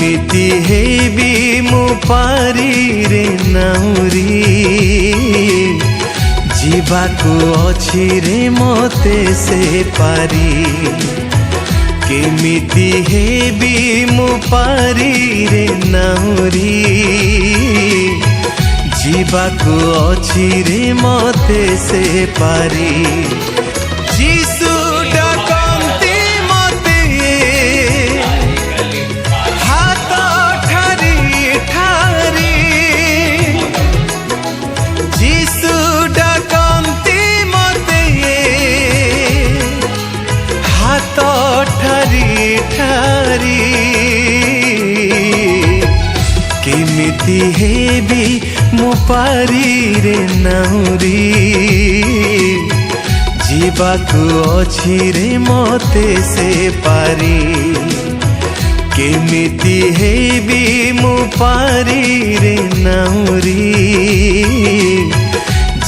केमिति हेबी मु पारी रे नाउरी जीवाको अछि रे मते से पारी केमिति हेबी मु पारी रे नाउरी जीवाको अछि रे मते से पारी जीसु डाकंती मते हाथ ठारी ठारी जीसु डाकंती मते हाथ ठारी ठारी केमिति हेबी मु पारी रे नाउरी जीवाको अछि रे मते से पारी केमिति हेबी मु पारी रे नाउरी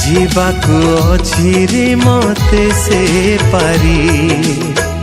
जीवाको अछि रे मते से पारी।